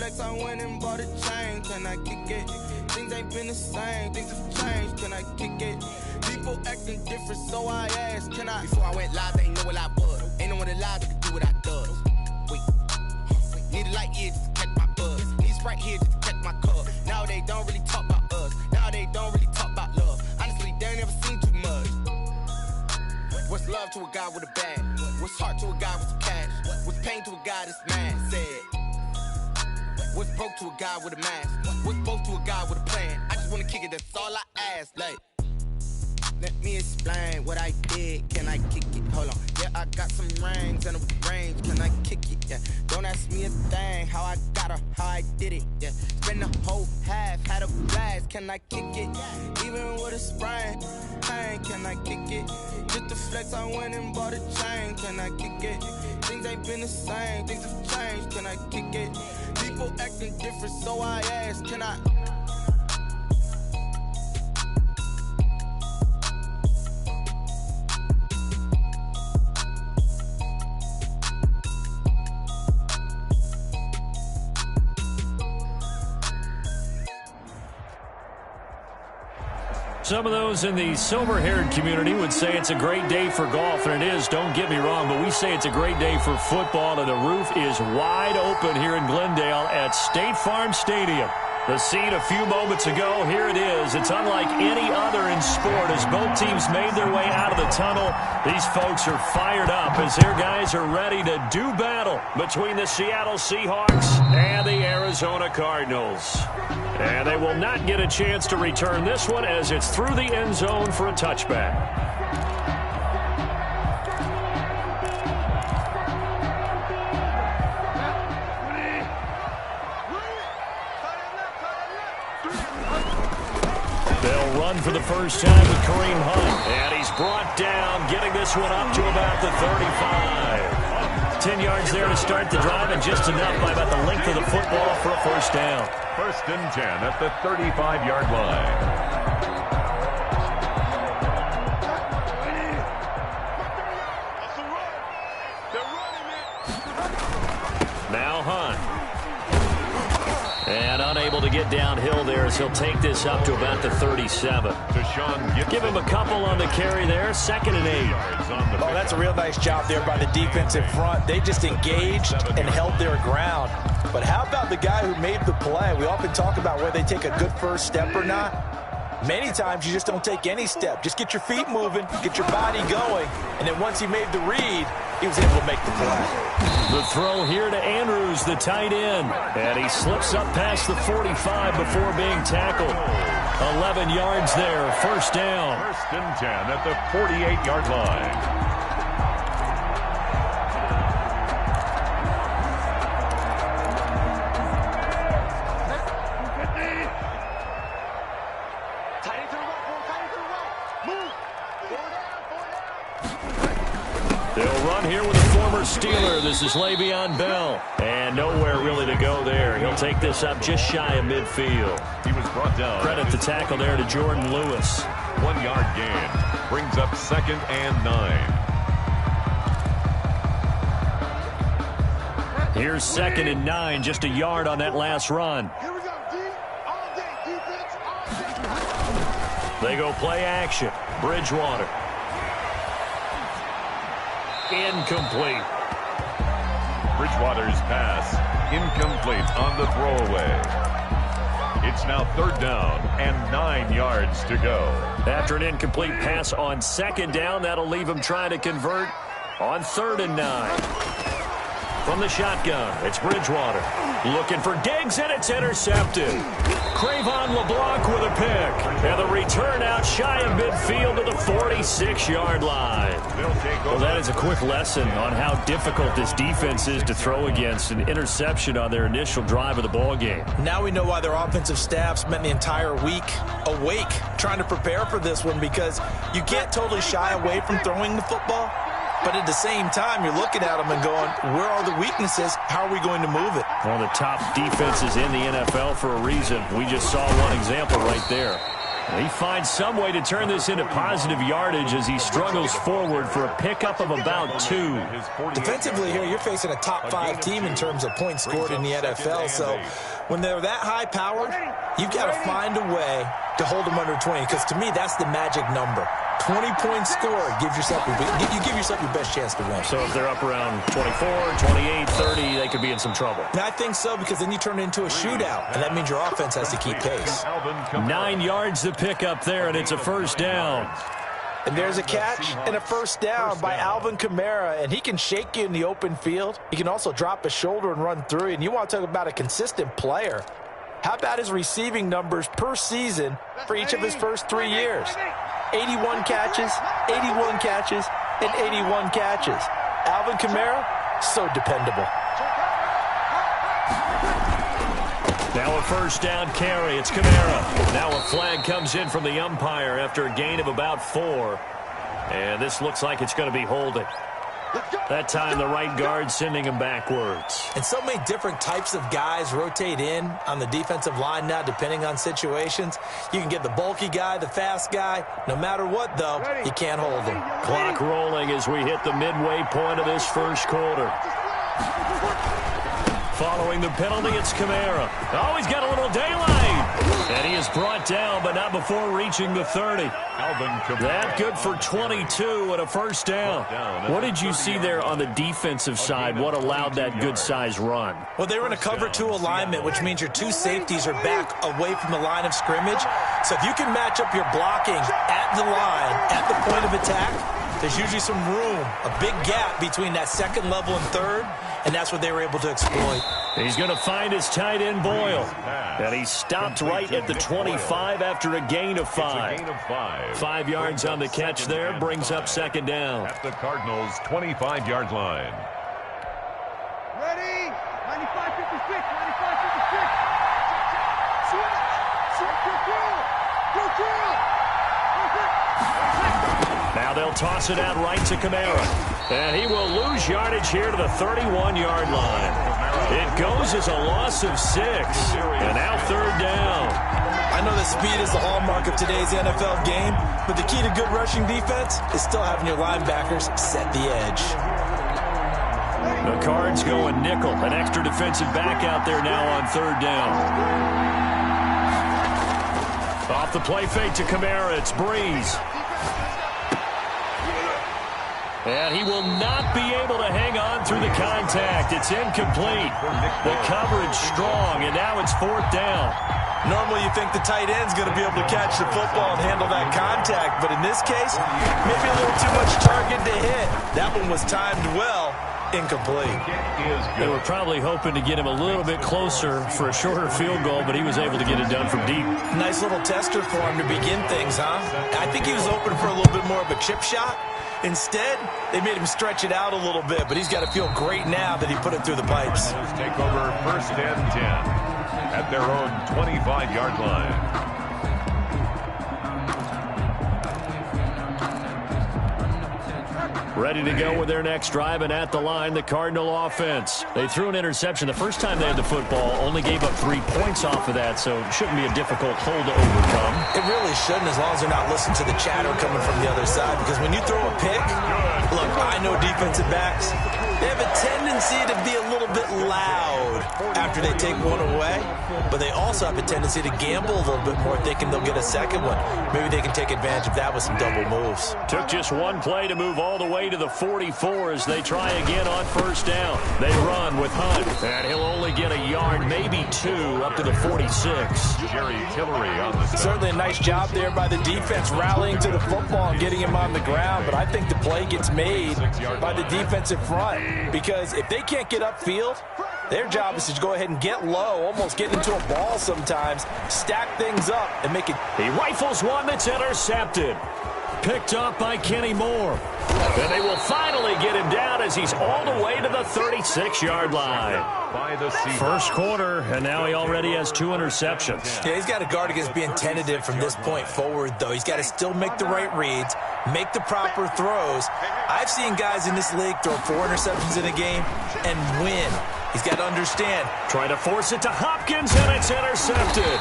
flex, I went and bought a chain. Can I kick it? Things ain't been the same, things have changed. Can I kick it? People acting different, so I asked, can I? Before I went live, they ain't know what I was. Ain't no one alive that could do what I does. Wait. Need a light here just to catch my buzz. Need Sprite here just to catch my cup. Now they don't really talk about us. Now they don't really talk about love. Honestly, they ain't never seen too much. What's love to a guy with a bag? What's heart to a guy with some cash? What's pain to a guy that's mad? Said. What's broke to a guy with a mask? What's both to a guy with a plan? I just wanna kick it, that's all I ask. Like, let me explain what I did. Can I kick it? Hold on. Yeah, I got some rings and a range. Can I kick it? Yeah. Don't ask me a thing. How I got her, how I did it. Yeah. Spend the whole half, had a blast. Can I kick it? Even with a sprain. Pain, can I kick it? Just the flex, I went and bought a chain. Can I kick it? Things ain't been the same, things have changed. Can I kick it? People acting different, so I asked, can I? Some of those in the silver-haired community would say it's a great day for golf, and it is, don't get me wrong, but we say it's a great day for football, and the roof is wide open here in Glendale at State Farm Stadium. The scene a few moments ago, here it is. It's unlike any other in sport as both teams made their way out of the tunnel. These folks are fired up as their guys are ready to do battle between the Seattle Seahawks and the Arizona Cardinals. And they will not get a chance to return this one as it's through the end zone for a touchback. They'll run for the first time with Kareem Hunt. And he's brought down, getting this one up to about the 35. 10 yards there to start the drive, and just enough by about the length of the football for a first down. First and 10 at the 35-yard line. Now Hunt. And unable to get downhill there as he'll take this up to about the 37. Give him a couple on the carry there. 2nd and 8. Oh, that's a real nice job there by the defensive front. They just engaged and held their ground. But how about the guy who made the play? We often talk about whether they take a good first step or not. Many times you just don't take any step. Just get your feet moving, get your body going, and then once he made the read, he was able to make the play. The throw here to Andrews, the tight end. And he slips up past the 45 before being tackled. 11 yards there, first down. First and 10 at the 48-yard line. They'll run here with a former Steeler. This is Le'Veon Bell. And nowhere really to go there. He'll take this up just shy of midfield. He was brought down. Credit the tackle there to Jordan Lewis. 1 yard gain. Brings up 2nd and 9. Here's 2nd and 9. Just a yard on that last run. Here we go, D. All day defense, all day. They go play action. Bridgewater. Incomplete. Bridgewater's pass incomplete on the throwaway. It's now 3rd down and 9 yards to go. After an incomplete pass on 2nd down, that'll leave him trying to convert on 3rd and 9. From the shotgun, it's Bridgewater. Looking for Diggs, and it's intercepted. Cravon LeBlanc with a pick. And the return out shy of midfield to the 46-yard line. Well, that is a quick lesson on how difficult this defense is to throw against. An interception on their initial drive of the ball game. Now we know why their offensive staff spent the entire week awake trying to prepare for this one, because you can't totally shy away from throwing the football. But at the same time, you're looking at them and going, where are the weaknesses? How are we going to move it? One of the top defenses in the NFL for a reason. We just saw one example right there. He finds some way to turn this into positive yardage as he struggles forward for a pickup of about 2. Defensively here, you're facing a top 5 team in terms of points scored in the NFL. So when they're that high-powered, you've got to find a way to hold them under 20. Because to me, that's the magic number. 20 points scored gives yourself you give yourself your best chance to win. So if they're up around 24, 28, 30, they could be in some trouble. And I think so, because then you turn it into a shootout, and that means your offense has to keep pace. 9 yards to pick up there, and it's a first down. And there's a catch and a first down by Alvin Kamara, and he can shake you in the open field. He can also drop his shoulder and run through you, and you want to talk about a consistent player. How about his receiving numbers per season for each of his first 3 years? 81 catches, 81 catches, and 81 catches. Alvin Kamara, so dependable. Now a first down carry. It's Kamara. Now a flag comes in from the umpire after a gain of about 4. And this looks like it's going to be holding. That time the right guard sending him backwards. And so many different types of guys rotate in on the defensive line now depending on situations. You can get the bulky guy, the fast guy. No matter what, though, you can't hold him. Clock rolling as we hit the midway point of this first quarter. Following the penalty, it's Kamara. Oh, he's got a little daylight. And he is brought down, but not before reaching the 30. That good for 22 and a first down. What did you see there on the defensive side? What allowed that good-sized run? Well, they were in a cover 2 alignment, which means your 2 safeties are back away from the line of scrimmage. So if you can match up your blocking at the line, at the point of attack, there's usually some room, a big gap between that second level and third, and that's what they were able to exploit. He's going to find his tight end, Boyle. And he stopped right at the 25 after a gain of 5. 5 yards on the catch there, brings up second down. At the Cardinals' 25-yard line. Ready? 95-56, 95-56. Go drill. Now they'll toss it out right to Kamara. And he will lose yardage here to the 31-yard line. It goes as a loss of 6. And now third down. I know that speed is the hallmark of today's NFL game, but the key to good rushing defense is still having your linebackers set the edge. The Cards going nickel. An extra defensive back out there now on third down. Off the play fake to Kamara. It's Breeze. And he will not be able to hang on through the contact. It's incomplete. The coverage strong, and now it's fourth down. Normally you think the tight end's going to be able to catch the football and handle that contact, but in this case, maybe a little too much target to hit. That one was timed well. Incomplete. They were probably hoping to get him a little bit closer for a shorter field goal, but he was able to get it done from deep. Nice little tester for him to begin things, huh? I think he was open for a little bit more of a chip shot. Instead, they made him stretch it out a little bit, but he's got to feel great now that he put it through the pipes. Take over first and 10 at their own 25-yard line. Ready to go with their next drive, and at the line, the Cardinal offense. They threw an interception the first time they had the football, only gave up 3 points off of that, so it shouldn't be a difficult hole to overcome. It really shouldn't, as long as they're not listening to the chatter coming from the other side, because when you throw a pick, look, I know defensive backs, they have a tendency to be a little bit loud after they take one away, but they also have a tendency to gamble a little bit more, thinking they'll get a second one. Maybe they can take advantage of that with some double moves. Took just one play to move all the way to the 44 as they try again on first down. They run with Hunt, and he'll only get a yard, maybe 2, up to the 46. Jerry Tillery on the stop. Certainly a nice job there by the defense rallying to the football and getting him on the ground, but I think the play gets made by the defensive front, because if they can't get upfield, their job is to go ahead and get low, almost get into a ball sometimes, stack things up, and make it. He rifles one that's intercepted. Picked up by Kenny Moore. And they will finally get him down as he's all the way to the 36-yard line. First quarter, and now he already has 2 interceptions. Yeah, he's got to guard against being tentative from this point forward, though. He's got to still make the right reads, make the proper throws. I've seen guys in this league throw 4 interceptions in a game and win. He's got to understand. Trying to force it to Hopkins, and it's intercepted.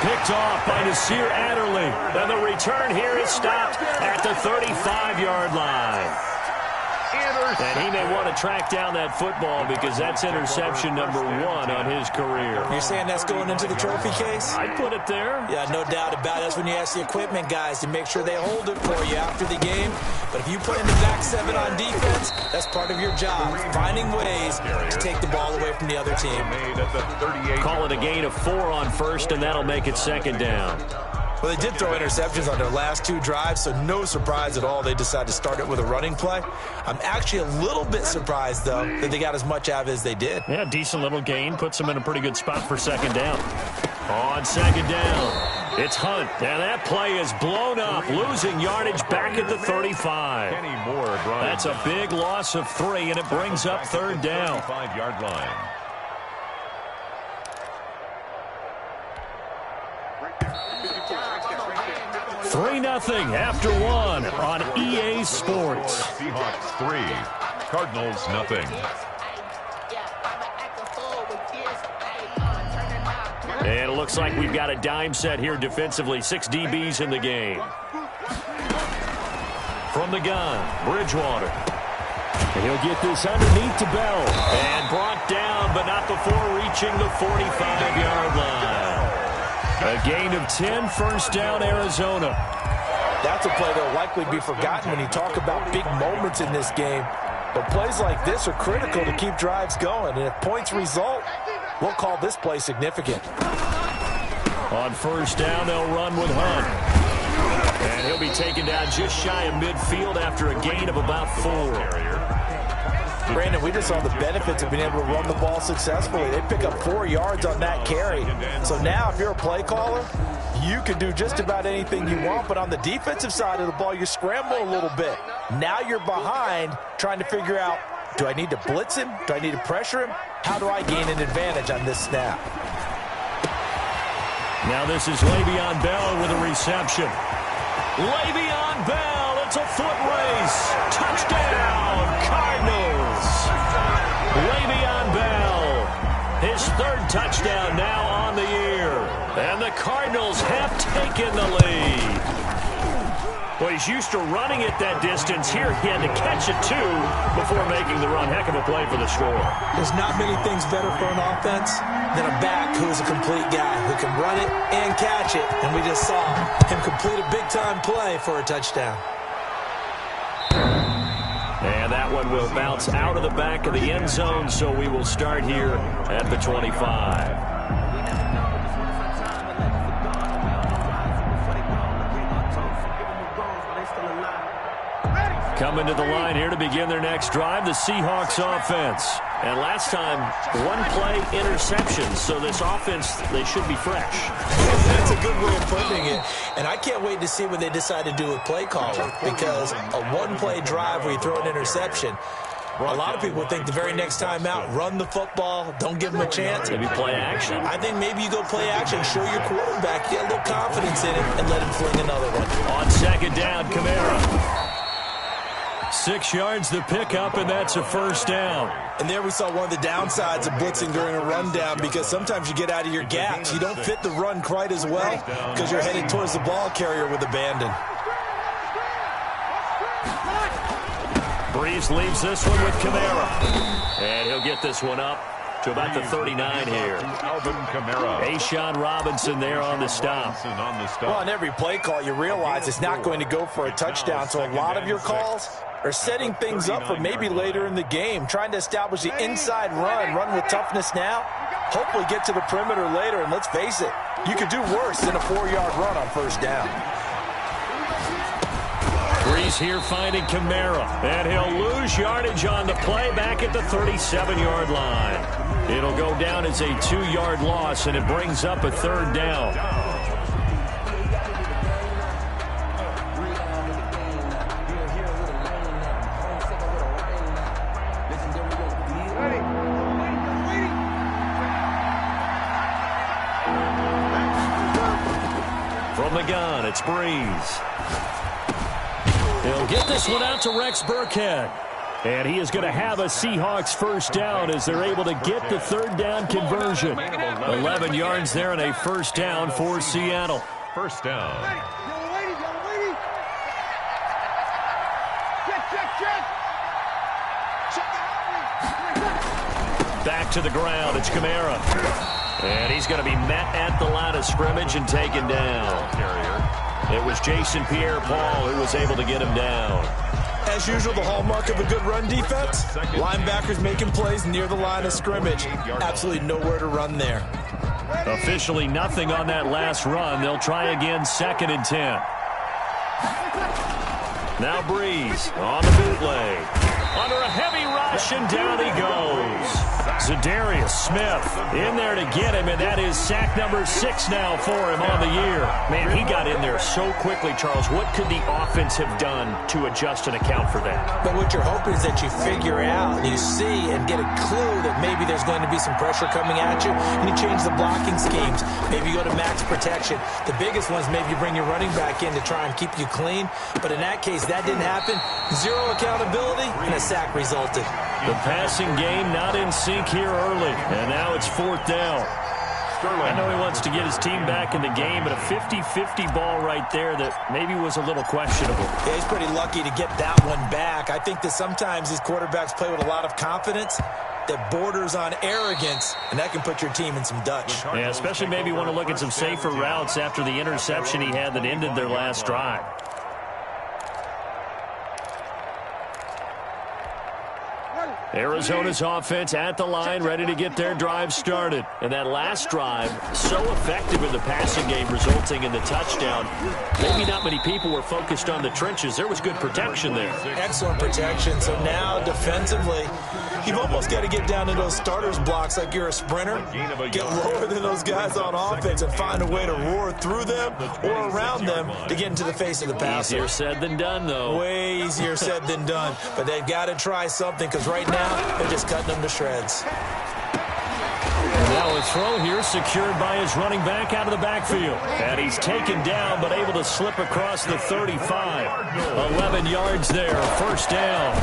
Picked off by Nasir Adderley. And the return here is stopped at the 35-yard line. And he may want to track down that football because that's interception number 1 on his career. You're saying that's going into the trophy case? I'd put it there. Yeah, no doubt about it. That's when you ask the equipment guys to make sure they hold it for you after the game. But if you put in the back 7 on defense, that's part of your job, finding ways to take the ball away from the other team. Call it a gain of 4 on first, and that'll make it second down. Well, they did throw interceptions on their last 2 drives, so no surprise at all they decided to start it with a running play. I'm actually a little bit surprised, though, that they got as much out of it as they did. Yeah, decent little gain. Puts them in a pretty good spot for second down. On second down, it's Hunt. And that play is blown up, losing yardage back at the 35. That's a big loss of 3, and it brings up third down. 5-yard line. Three 3-0 after 1 on EA Sports. Seahawks 3, Cardinals 0. And it looks like we've got a dime set here defensively. 6 DBs in the game. From the gun, Bridgewater. And he'll get this underneath to Bell. And brought down, but not before reaching the 45-yard line. A gain of 10, first down, Arizona. That's a play that will likely be forgotten when you talk about big moments in this game. But plays like this are critical to keep drives going. And if points result, we'll call this play significant. On first down, they'll run with Hunt. And he'll be taken down just shy of midfield after a gain of about 4. Brandon, we just saw the benefits of being able to run the ball successfully. They pick up 4 yards on that carry. So now if you're a play caller, you can do just about anything you want. But on the defensive side of the ball, you scramble a little bit. Now you're behind trying to figure out, do I need to blitz him? Do I need to pressure him? How do I gain an advantage on this snap? Now this is Le'Veon Bell with a reception. Le'Veon Bell, it's a foot race. Touchdown, Cardinals. Le'Veon Bell, his 3rd touchdown now on the year. And the Cardinals have taken the lead. Well, he's used to running it that distance. Here he had to catch it, too, before making the run. Heck of a play for the score. There's not many things better for an offense than a back who is a complete guy who can run it and catch it. And we just saw him complete a big-time play for a touchdown. And that one will bounce out of the back of the end zone, so we will start here at the 25. Coming to the line here to begin their next drive, the Seahawks offense. And last time, 1-play interception. So this offense, they should be fresh. That's a good way of putting it. And I can't wait to see what they decide to do with play calling. Because a 1-play drive where you throw an interception, a lot of people think the very next time out, run the football, don't give them a chance. Maybe play action. I think maybe you go play action, show your quarterback, get a little confidence in it, and let him fling another one. On second down, Kamara. 6 yards the pickup, and that's a first down. And there we saw one of the downsides of blitzing during a rundown, because sometimes you get out of your gaps. You don't fit the run quite as well because you're headed towards the ball carrier with abandon. Breeze leaves this one with Kamara. And he'll get this one up to about the 39 here. Alvin Kamara. A'Shawn Robinson there on the stop. Well, on every play call, you realize it's not going to go for a touchdown. So a lot of your calls are setting things up for maybe later in the game, trying to establish the inside run with toughness now, hopefully get to the perimeter later. And let's face it, you could do worse than a 4-yard run on first down. Breeze here finding Kamara, and he'll lose yardage on the play back at the 37-yard line. It'll go down as a 2-yard loss, and it brings up a third down. From the gun, it's Breeze. He'll get this one out to Rex Burkhead. And he is going to have a Seahawks first down as they're able to get the third down conversion. 11 yards there and a first down for Seattle. First down. Back to the ground. It's Kamara. And he's going to be met at the line of scrimmage and taken down. It was Jason Pierre-Paul who was able to get him down. As usual, the hallmark of a good run defense, linebackers making plays near the line of scrimmage. Absolutely nowhere to run there. Officially nothing on that last run. They'll try again, 2nd and 10. Now Breeze on the bootleg. Under a heavy rush, and down he goes. Za'Darius Smith in there to get him, and that is sack number 6 now for him on the year. Man, he got in there so quickly, Charles. What could the offense have done to adjust and account for that? But what you're hoping is that you figure out and you see and get a clue that maybe there's going to be some pressure coming at you, and you change the blocking schemes. Maybe you go to max protection. The biggest ones, maybe you bring your running back in to try and keep you clean. But in that case, that didn't happen. Zero accountability, and a sack resulted. The passing game not in sync here early, and now it's 4th down. I know he wants to get his team back in the game, but a 50-50 ball right there that maybe was a little questionable. Yeah, he's pretty lucky to get that one back. I think that sometimes these quarterbacks play with a lot of confidence that borders on arrogance, and that can put your team in some Dutch. Yeah, especially maybe want to look at some safer routes after the interception he had that ended their last drive. Arizona's offense at the line, ready to get their drive started. And that last drive, so effective in the passing game, resulting in the touchdown. Maybe not many people were focused on the trenches. There was good protection there. Excellent protection. So now, defensively, you've almost got to get down to those starters blocks like you're a sprinter. Get lower than those guys on offense and find a way to roar through them or around them to get into the face of the passer. Easier said than done, though. Way easier said than done. But they've got to try something, because right now, they're just cutting them to shreds. Now a throw here secured by his running back out of the backfield. And he's taken down but able to slip across the 35. 11 yards there, first down.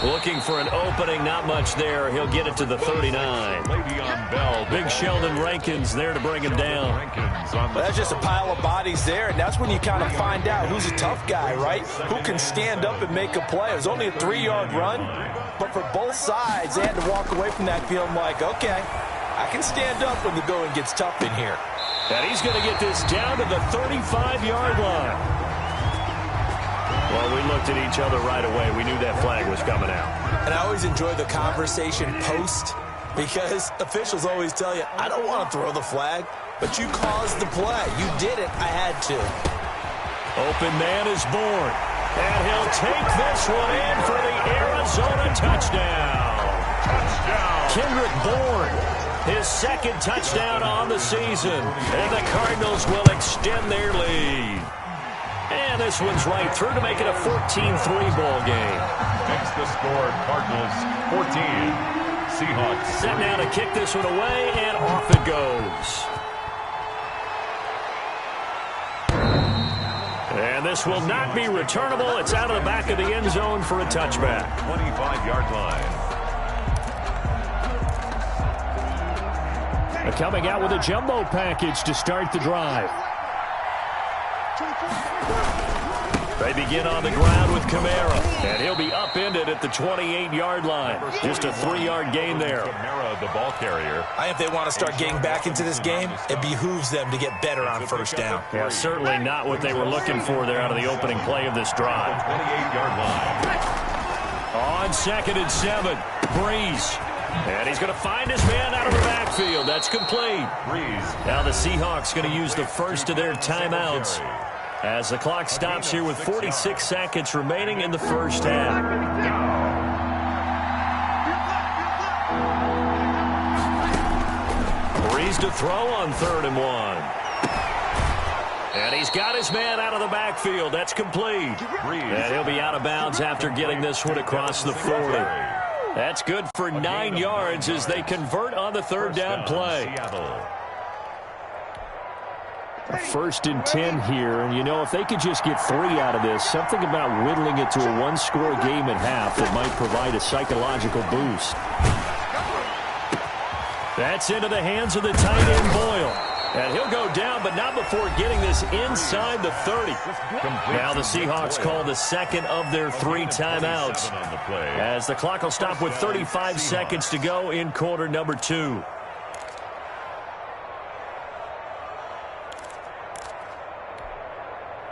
Looking for an opening, not much there. He'll get it to the 39. Le'Veon Bell. Big Sheldon Rankins there to bring him down. Well, that's just a pile of bodies there, and that's when you kind of find out who's a tough guy, right? Who can stand up and make a play. It was only a 3-yard run, but for both sides, they had to walk away from that field like, okay, I can stand up when the going gets tough in here. And he's going to get this down to the 35-yard line. Well, we looked at each other right away. We knew that flag was coming out. And I always enjoy the conversation post, because officials always tell you, I don't want to throw the flag, but you caused the play. You did it. I had to. Open man is born. And he'll take this one in for the Arizona touchdown. Kendrick Bourne, his 2nd touchdown on the season. And the Cardinals will extend their lead. And this one's right through to make it a 14-3 ball game. Makes the score Cardinals 14. Seahawks. Set now to kick this one away, and off it goes. And this will not be returnable. It's out of the back of the end zone for a touchback. 25-yard line. Coming out with a jumbo package to start the drive. They begin on the ground with Kamara, and he'll be upended at the 28-yard line. Just a 3-yard gain there. Kamara, the ball carrier. If they want to start getting back into this game, it behooves them to get better on first down. Yeah, certainly not what they were looking for there out of the opening play of this drive. 28-yard line. On 2nd and 7, Breeze. And he's going to find his man out of the backfield. That's complete. Breeze. Now the Seahawks going to use the first of their timeouts as the clock stops here with 46 seconds remaining in the first half. Breeze to throw on 3rd and 1. And he's got his man out of the backfield. That's complete. And he'll be out of bounds after getting this one across the 40. That's good for 9 yards as they convert on the 3rd down play. First and 10 here, and you know, if they could just get 3 out of this, something about whittling it to a one-score game at half that might provide a psychological boost. That's into the hands of the tight end, Boyle. And he'll go down, but not before getting this inside the 30. Now the Seahawks call the second of their 3 timeouts, as the clock will stop with 35 seconds to go in quarter number 2.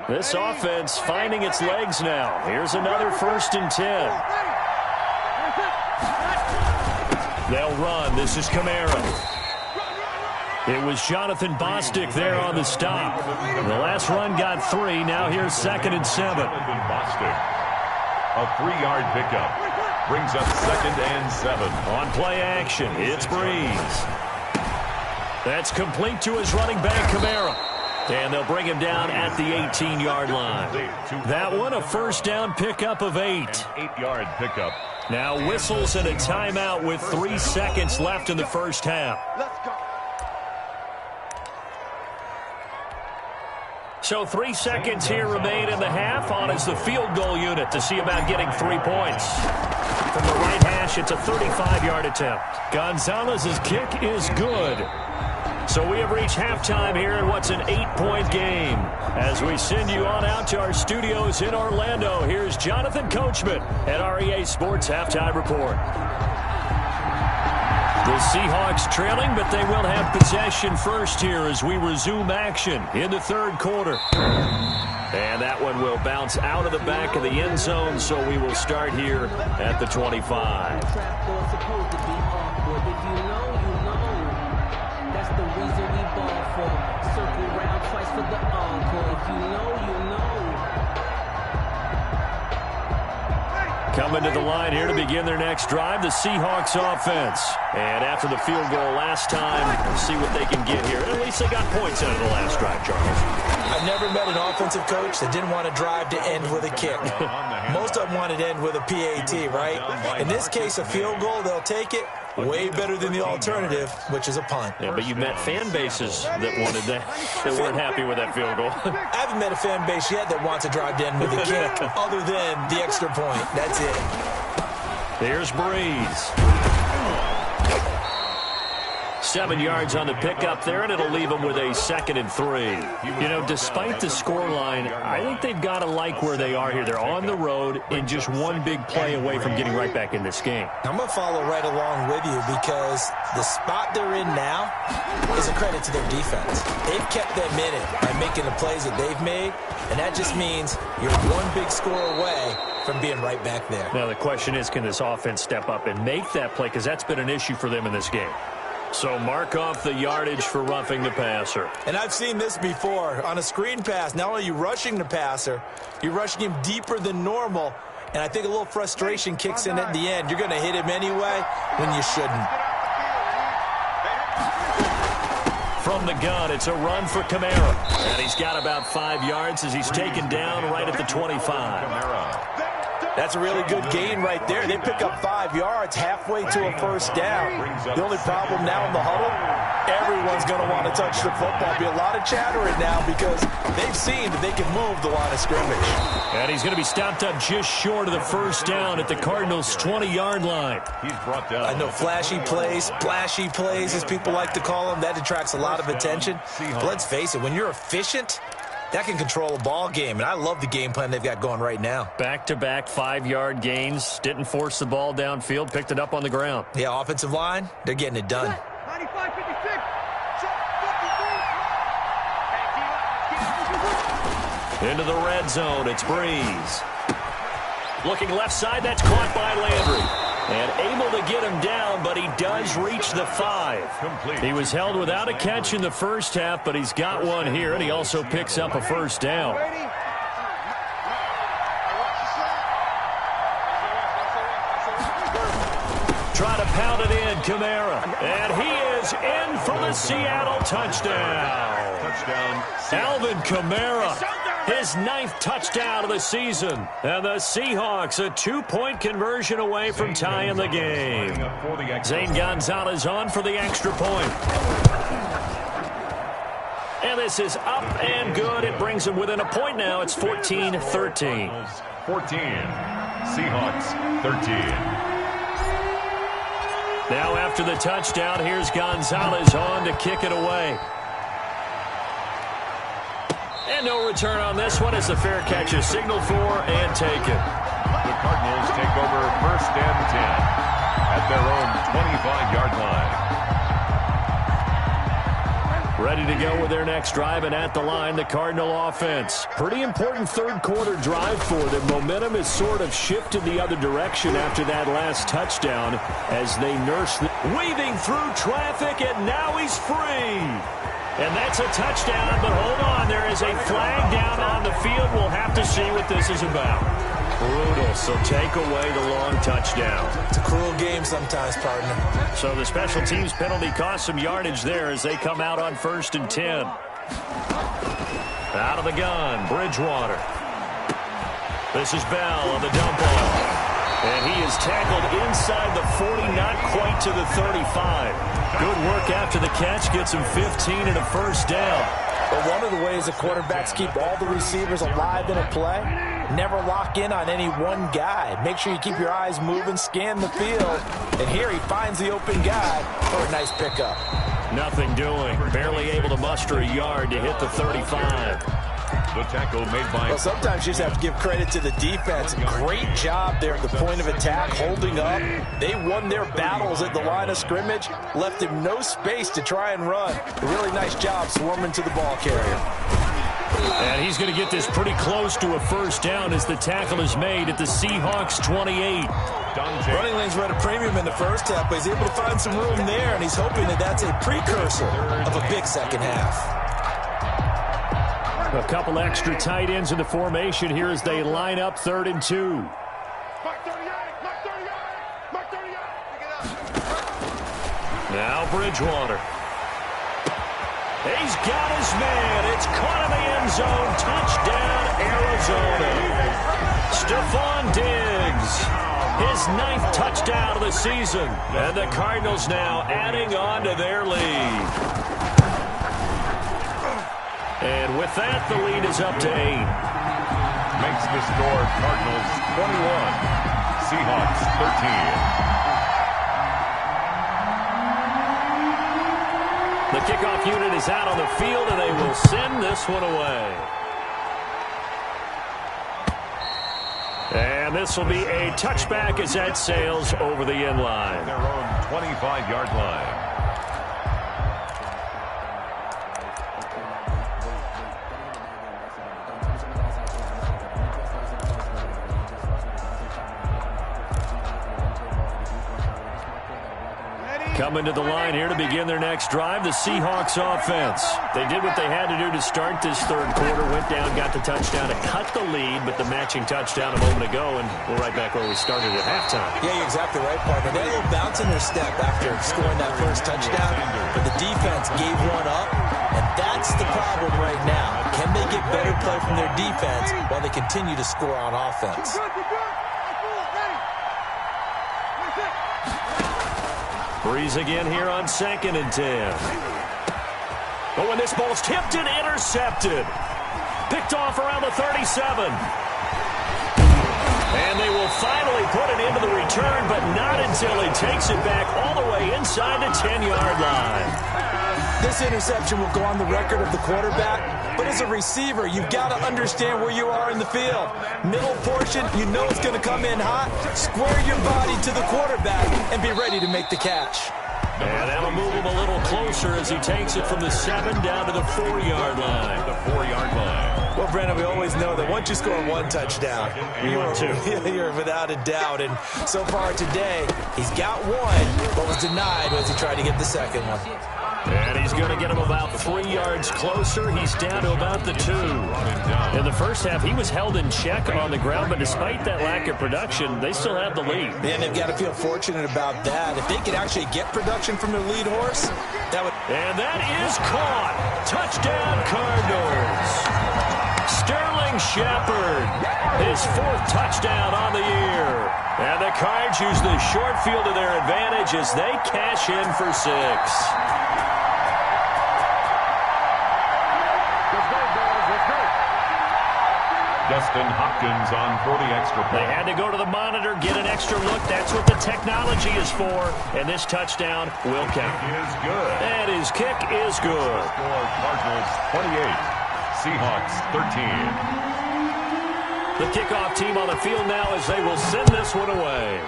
This offense finding its legs now. Here's another first and 10. They'll run. This is Kamara. It was Jonathan Bostic there on the stop. The last run got 3. Now here's second and 7. Bostic. A 3-yard pickup. Brings up second and 7. On play action, it's Breeze. That's complete to his running back, Kamara. And they'll bring him down at the 18-yard line. That one, a first down pickup of 8. An 8-yard pickup. Now whistles and a timeout with 3 seconds left in the first half. Let's go. So 3 seconds here remain in the half. On is the field goal unit to see about getting 3 points. From the right hash, it's a 35-yard attempt. Gonzalez's kick is good. So we have reached halftime here in what's an 8-point game. As we send you on out to our studios in Orlando, here's Jonathan Coachman at REA Sports Halftime Report. The Seahawks trailing, but they will have possession first here as we resume action in the third quarter. And that one will bounce out of the back of the end zone, so we will start here at the 25. Coming to the line here to begin their next drive, the Seahawks offense. And after the field goal last time, we'll see what they can get here. At least they got points out of the last drive, Charles. I've never met an offensive coach that didn't want to drive to end with a kick. Most of them wanted to end with a PAT, right? In this case, a field goal, they'll take it. Way better than the alternative, which is a punt. Yeah, but you met fan bases that wanted that, that weren't happy with that field goal. I haven't met a fan base yet that wants to drive to end with a kick, other than the extra point. That's it. Here's Breeze. 7 yards on the pickup there, and it'll leave them with a 2nd and 3. You know, despite the scoreline, I think they've got to like where they are here. They're on the road and just one big play away from getting right back in this game. I'm going to follow right along with you because the spot they're in now is a credit to their defense. They've kept them in it by making the plays that they've made, and that just means you're one big score away from being right back there. Now the question is, can this offense step up and make that play? Because that's been an issue for them in this game. So mark off the yardage for roughing the passer. And I've seen this before. On a screen pass, not only are you rushing the passer, you're rushing him deeper than normal. And I think a little frustration kicks in at the end. You're going to hit him anyway when you shouldn't. From the gun, it's a run for Kamara. And he's got about 5 yards as he's taken down right at the 25. That's a really good gain right there. They pick up 5 yards halfway to a first down. The only problem now in the huddle, everyone's going to want to touch the football. There'll be a lot of chattering now because they've seen that they can move the line of scrimmage. And he's going to be stopped up just short of the first down at the Cardinals' 20-yard line. He's brought down. I know flashy plays, splashy plays, as people like to call them, that attracts a lot of attention. But let's face it, when you're efficient, that can control a ball game, and I love the game plan they've got going right now. Back-to-back 5-yard gains. Didn't force the ball downfield. Picked it up on the ground. Yeah, offensive line, they're getting it done. 95-56. Into the red zone. It's Breeze. Looking left side. That's caught by Landry. And able to get him down, but he does reach the 5. He was held without a catch in the first half, but he's got one here, and he also picks up a first down. Try to pound it in, Kamara. And he is in for the Seattle touchdown. Alvin Kamara, his 9th touchdown of the season. And the Seahawks a 2-point conversion away from tying the game. Zane Gonzalez on for the extra point. And this is up and good. It brings them within a point now. It's 14-13. 14. Seahawks 13. Now after the touchdown, here's Gonzalez on to kick it away. And no return on this one as the fair catch is signaled for and taken. The Cardinals take over 1st and 10 at their own 25-yard line. Ready to go with their next drive, and at the line, the Cardinal offense. Pretty important third-quarter drive for them. Momentum has sort of shifted the other direction after that last touchdown as they nurse the weaving through traffic, and now he's free. And that's a touchdown, but hold on. There is a flag down on the field. We'll have to see what this is about. Brutal, so take away the long touchdown. It's a cruel game sometimes, partner. So the special teams penalty cost some yardage there as they come out on 1st and 10. Out of the gun, Bridgewater. This is Bell on the dump off. And he is tackled inside the 40, not quite to the 35. Good work after the catch, gets him 15 and a first down. But one of the ways the quarterbacks keep all the receivers alive in a play, never lock in on any one guy. Make sure you keep your eyes moving, scan the field. And here he finds the open guy for a nice pickup. Nothing doing. Barely able to muster a yard to hit the 35. The tackle made by... Well, sometimes you just have to give credit to the defense. Great job there at the point of attack, holding up. They won their battles at the line of scrimmage, left him no space to try and run. A really nice job swarming to the ball carrier. And he's going to get this pretty close to a first down as the tackle is made at the Seahawks 28. Running lanes were at a premium in the first half, but he's able to find some room there, and he's hoping that that's a precursor of a big second half. A couple extra tight ends in the formation here as they line up 3rd and 2. Mark 38, Mark 38, Mark 38. Now Bridgewater. He's got his man. It's caught in the end zone. Touchdown, Arizona. Stephon Diggs. His 9th touchdown of the season. And the Cardinals now adding on to their lead. And with that, the lead is up to 8. Makes the score Cardinals 21, Seahawks 13. The kickoff unit is out on the field, and they will send this one away. And this will be a touchback as that sails over the end line. Their own 25-yard line. Coming to the line here to begin their next drive, the Seahawks offense. They did what they had to do to start this third quarter, went down, got the touchdown to cut the lead, but the matching touchdown a moment ago, and we're right back where we started at halftime. Yeah, you're exactly right, partner. They had a little bounce in their step after scoring that first touchdown, but the defense gave one up, and that's the problem right now. Can they get better play from their defense while they continue to score on offense? Breeze again here on 2nd and 10. Oh, and this ball's tipped and intercepted. Picked off around the 37. And they will finally put it into the return, but not until he takes it back all the way inside the 10-yard line. This interception will go on the record of the quarterback, but as a receiver, you've got to understand where you are in the field. Middle portion, you know it's going to come in hot. Square your body to the quarterback and be ready to make the catch. And that'll move him a little closer as he takes it from the 7 down to the 4-yard line. The 4-yard line. Well, Brandon, we always know that once you score one touchdown, you're without a doubt. And so far today, he's got one, but was denied as he tried to get the second one. And he's going to get him about 3 yards closer. He's down to about the 2. In the first half, he was held in check on the ground, but despite that lack of production, they still have the lead. And they've got to feel fortunate about that. If they could actually get production from their lead horse, that would... And that is caught. Touchdown, Cardinals. Sterling Shepard, his 4th touchdown on the year. And the Cards use the short field to their advantage as they cash in for 6. Dustin Hopkins on for the extra point. They had to go to the monitor, get an extra look. That's what the technology is for. And this touchdown will count. It is good. And his kick is good. Score Cardinals 28, Seahawks 13. The kickoff team on the field now as they will send this one away.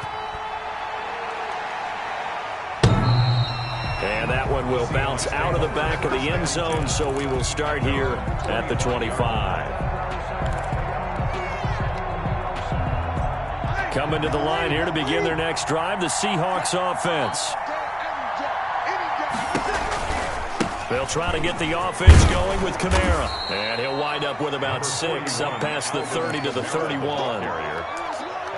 And that one will bounce out of the back of the end zone, so we will start here at the 25. Coming to the line here to begin their next drive, the Seahawks offense. They'll try to get the offense going with Kamara. And he'll wind up with about 6 up past the 30 to the 31.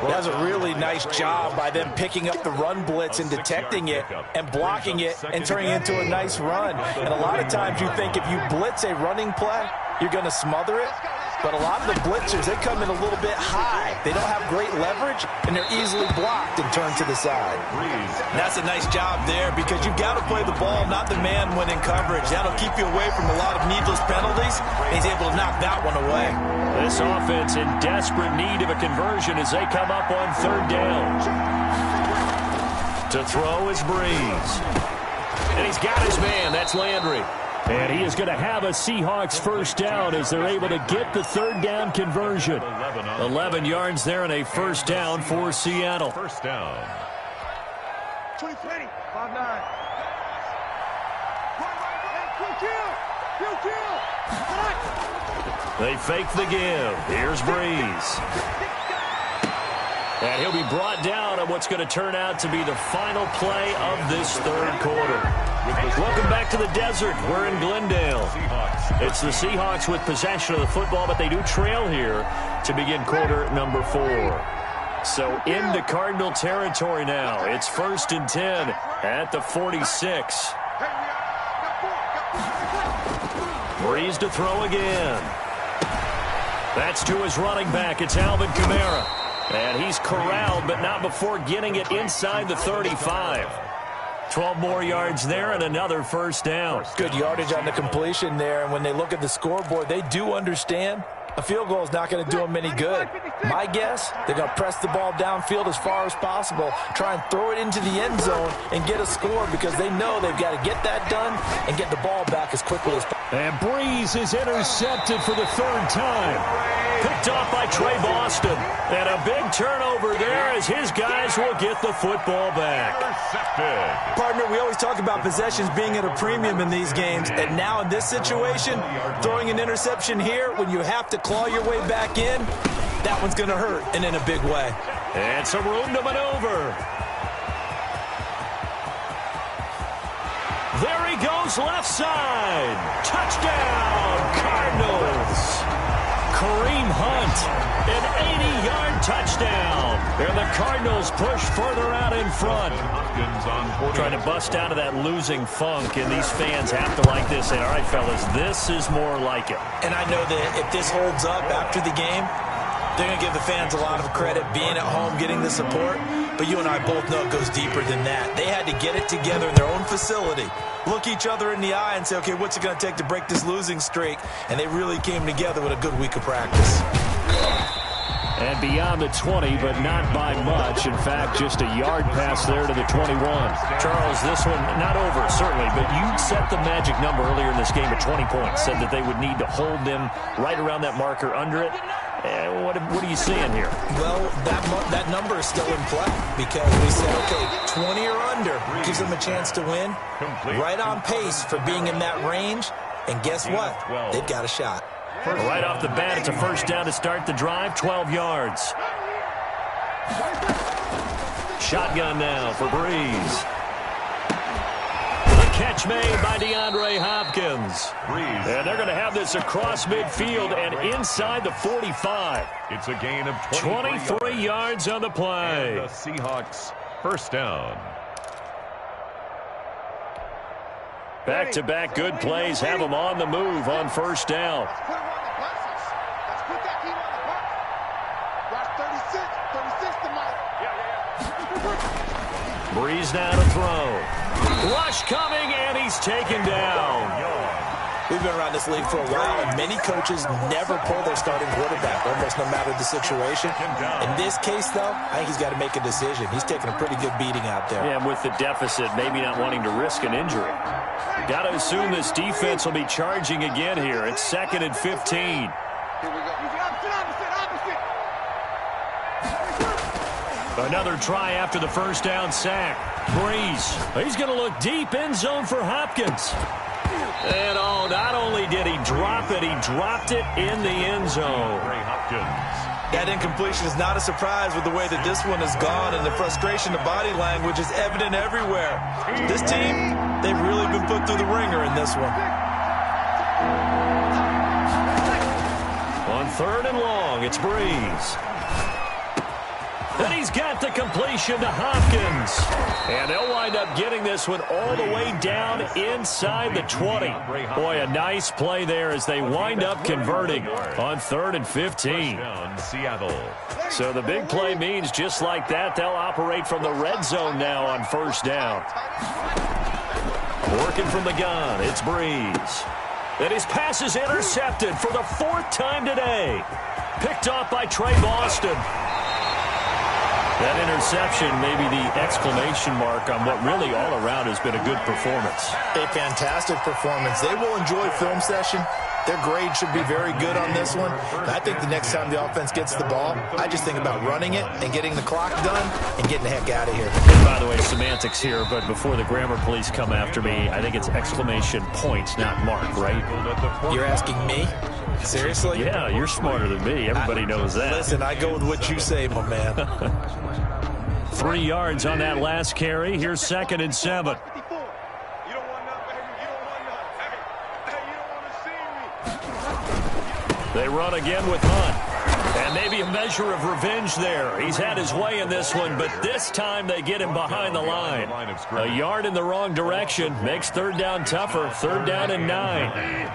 That's a really nice job by them picking up the run blitz and detecting it and blocking it and turning it into a nice run. And a lot of times you think if you blitz a running play, you're going to smother it. But a lot of the blitzers, they come in a little bit high. They don't have great leverage, and they're easily blocked and turned to the side. And that's a nice job there because you've got to play the ball, not the man when in coverage. That'll keep you away from a lot of needless penalties. He's able to knock that one away. This offense in desperate need of a conversion as they come up on 3rd down. To throw is Breeze. And he's got his man. That's Landry. And he is going to have a Seahawks first down as they're able to get the 3rd down conversion. 11 yards there and a first down for Seattle. First down. 20, 5-9. They fake the give. Here's Breeze. And he'll be brought down on what's going to turn out to be the final play of this 3rd quarter. Welcome back to the desert. We're in Glendale. It's the Seahawks with possession of the football, but they do trail here to begin quarter number 4. So into Cardinal territory now. It's 1st and 10 at the 46. Breeze to throw again. That's to his running back. It's Alvin Kamara. And he's corralled, but not before getting it inside the 35. 12 more yards there and another first down. Good yardage on the completion there. And when they look at the scoreboard, they do understand a field goal is not going to do them any good. My guess, they're going to press the ball downfield as far as possible, try and throw it into the end zone and get a score because they know they've got to get that done and get the ball back as quickly as possible. And Breeze is intercepted for the 3rd time. Picked off by Trey Boston. And a big turnover there as his guys will get the football back. Partner, we always talk about possessions being at a premium in these games. And now in this situation, throwing an interception here when you have to claw your way back in, that one's going to hurt and in a big way. And some room to maneuver. There he goes left side. Touchdown, Cardinals. Kareem Hunt, an 80-yard touchdown. And the Cardinals push further out in front. Trying to bust out of that losing funk, and these fans have to like this. And all right, fellas, this is more like it. And I know that if this holds up after the game, they're going to give the fans a lot of credit being at home, getting the support. But you and I both know it goes deeper than that. They had to get it together in their own facility, look each other in the eye and say, okay, what's it going to take to break this losing streak? And they really came together with a good week of practice. And beyond the 20, but not by much. In fact, just a yard pass there to the 21. Charles, this one not over, certainly, but you set the magic number earlier in this game at 20 points. Said that they would need to hold them right around that marker under it. What are you seeing here? Well, that number is still in play because we said, okay, 20 or under gives them a chance to win. Right on pace for being in that range. And guess what? They've got a shot. Right off the bat, it's a first down to start the drive, 12 yards. Shotgun now for Breeze. The catch made by DeAndre Hopkins. And they're going to have this across midfield and inside the 45. It's a gain of 23 yards on the play. And the Seahawks first down. Back-to-back good plays have them on the move on first down. Let's put that team on the bus. Watch 36 to Mike. Breeze now to throw. Rush coming, and he's taken down. We've been around this league for a while, and many coaches never pull their starting quarterback, almost no matter the situation. In this case, though, I think he's got to make a decision. He's taking a pretty good beating out there. Yeah, and with the deficit, maybe not wanting to risk an injury. Got to assume this defense will be charging again here. It's 2nd and 15. Another try after the first down sack. Breeze. He's going to look deep end zone for Hopkins. And oh, not only did he drop it, he dropped it in the end zone. That incompletion is not a surprise with the way that this one has gone, and the frustration, the body language is evident everywhere. This team, they've really been put through the ringer in this one. On 3rd and long, it's Breeze. And he's got the completion to Hopkins. And they'll wind up getting this one all the way down inside the 20. Boy, a nice play there as they wind up converting on 3rd and 15. So the big play means just like that, they'll operate from the red zone now on 1st down. Working from the gun, it's Breeze. And his pass is intercepted for the 4th time today. Picked off by Trey Boston. That interception may be the exclamation mark on what really all around has been a good performance. A fantastic performance. They will enjoy film session. Their grade should be very good on this one. I think the next time the offense gets the ball, I just think about running it and getting the clock done and getting the heck out of here. And by the way, semantics here, but before the grammar police come after me, I think it's exclamation points, not mark, right? You're asking me? Seriously? Yeah, you're smarter than me. Everybody knows that. Listen, I go with what you say, my man. 3 yards on that last carry. Here's 2nd and 7. They run again with Hunt. And maybe a measure of revenge there. He's had his way in this one, but this time they get him behind the line. A yard in the wrong direction makes 3rd down tougher. 3rd down and 9.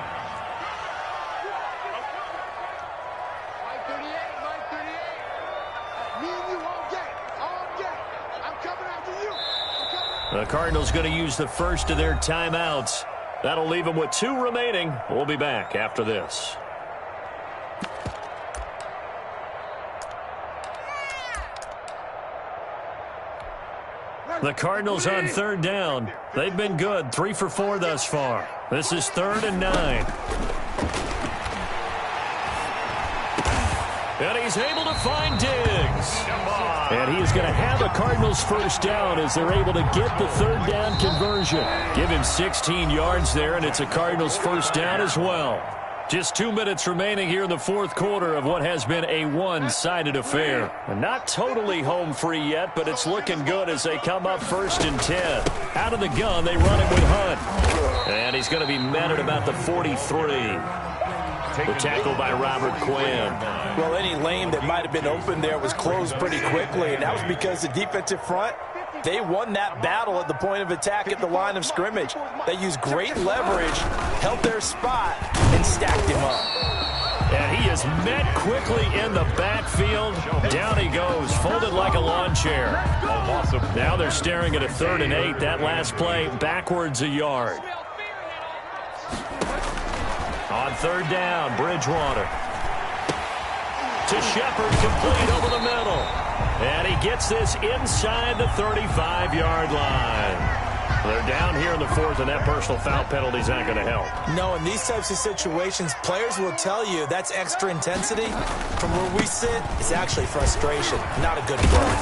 The Cardinals going to use the first of their timeouts. That'll leave them with 2 remaining. We'll be back after this. The Cardinals on 3rd down. They've been good, 3 for 4 thus far. This is 3rd and 9. And he's able to find Diggs. And he is going to have a Cardinals first down as they're able to get the 3rd down conversion. Give him 16 yards there, and it's a Cardinals first down as well. Just 2 minutes remaining here in the 4th quarter of what has been a one-sided affair. Not totally home free yet, but it's looking good as they come up 1st and 10. Out of the gun, they run it with Hunt. And he's going to be met at about the 43. The tackle by Robert Quinn. Well, any lane that might have been open there was closed pretty quickly, and that was because the defensive front, they won that battle at the point of attack at the line of scrimmage. They used great leverage, held their spot, and stacked him up. And he is met quickly in the backfield. Down he goes, folded like a lawn chair. Now they're staring at a 3rd and 8. That last play, backwards a yard. On 3rd down, Bridgewater. To Shepard, complete over the middle. And he gets this inside the 35-yard line. They're down here in the 4th, and that personal foul penalty is not going to help. No, in these types of situations, players will tell you that's extra intensity. From where we sit, it's actually frustration, not a good play.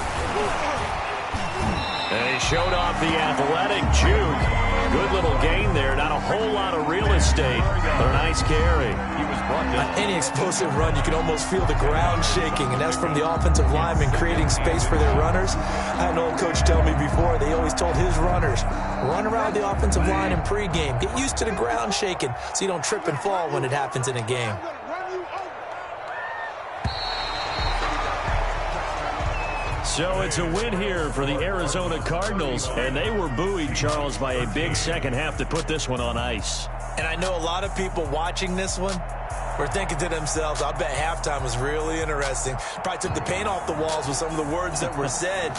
And he showed off the athletic juke. Good little gain there. Not a whole lot of real estate, but a nice carry. On any explosive run, you can almost feel the ground shaking, and that's from the offensive linemen creating space for their runners. I had an old coach tell me before, they always told his runners, run around the offensive line in pregame. Get used to the ground shaking so you don't trip and fall when it happens in a game. So it's a win here for the Arizona Cardinals, and they were buoyed, Charles, by a big second half to put this one on ice. And I know a lot of people watching this one were thinking to themselves, I bet halftime was really interesting. Probably took the paint off the walls with some of the words that were said.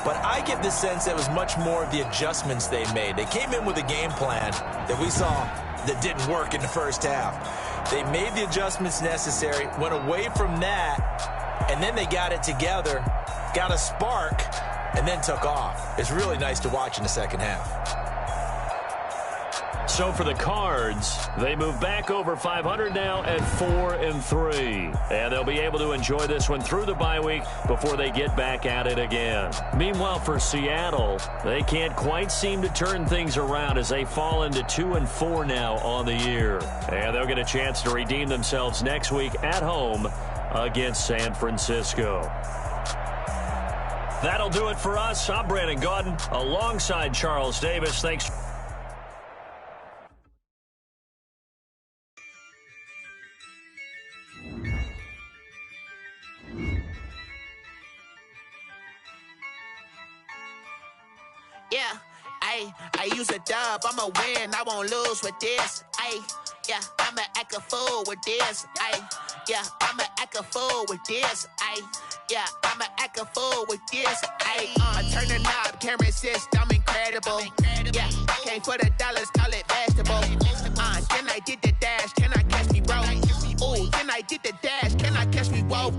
But I get the sense that it was much more of the adjustments they made. They came in with a game plan that we saw that didn't work in the first half. They made the adjustments necessary, went away from that, and then they got it together, got a spark, and then took off. It's really nice to watch in the second half. So for the Cards, they move back over 500 now at 4-3. And they'll be able to enjoy this one through the bye week before they get back at it again. Meanwhile, for Seattle, they can't quite seem to turn things around as they fall into 2-4 now on the year. And they'll get a chance to redeem themselves next week at home against San Francisco. That'll do it for us. I'm Brandon Gaudin alongside Charles Davis. Thanks. Yeah, I use a dub, I'ma win, I won't lose with this. Yeah, I'ma act a fool with this. Yeah, I'ma act a fool with this. Yeah, I'ma act a fool with this. Turn the knob, camera assist, I'm incredible. Yeah, came for the dollars, call it vegetable. Then I did the dash, can I catch me, bro? Ooh, then I did the dash, can I catch me, whoa?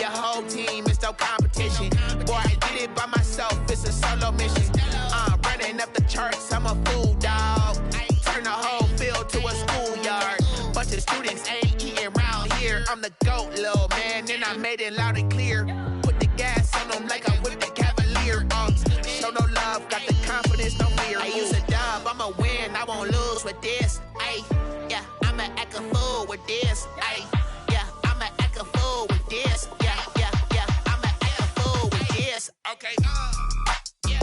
Your whole team is no competition. Boy, I did it by myself, it's a solo mission. Running up the charts, I'm a fool, dog. Turn the whole field to a schoolyard. Bunch of students ain't eating round here. I'm the GOAT, little man, and I made it loud and clear. Put the gas on them like I whipped the Cavalier. Show no love, got the confidence, no fear. I use a dub, I'ma win, I won't lose with this. Yeah, I'ma act a fool with this. Yeah, I'ma act a fool with this. Yeah, I'ma act a fool with this. Okay, yeah,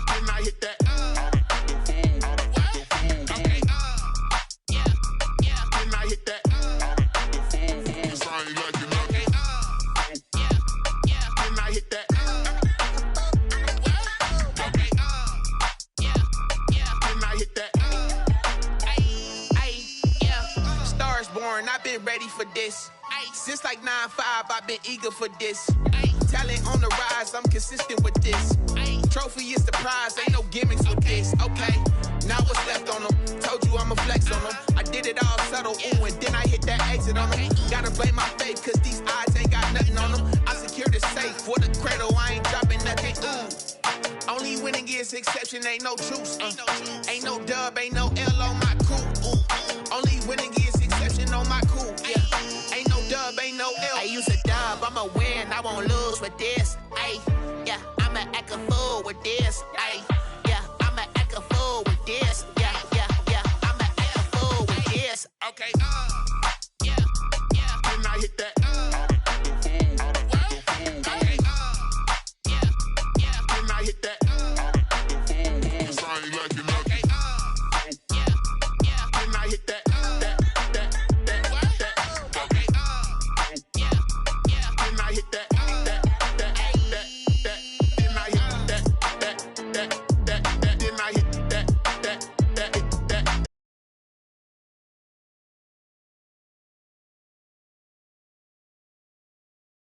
can I hit that? Okay, yeah, can I hit that? Cause I ain't like it nothing. Yeah, can I hit that? Okay, yeah, can I hit that? Yeah, Stars born, I've been ready for this. Since like 9-5, I've been eager for this. Talent on the rise, I'm consistent with this. Trophy is the prize, ain't no gimmicks with this. Okay, now what's left on them? Told you I'ma flex on them. I did it all subtle, ooh, and then I hit that exit on them. Gotta blame my faith, cause these odds ain't got nothing on them. I secure the safe for the cradle, I ain't dropping nothing, ooh. Only winning is exception, ain't no truce. Ain't no dub, ain't no L on my crew, ooh. Only winning is exception on my crew, yeah. Ain't no dub, ain't no L. I use a dub, I'ma win, I won't lose with this. Yeah, I'ma act a fool with this.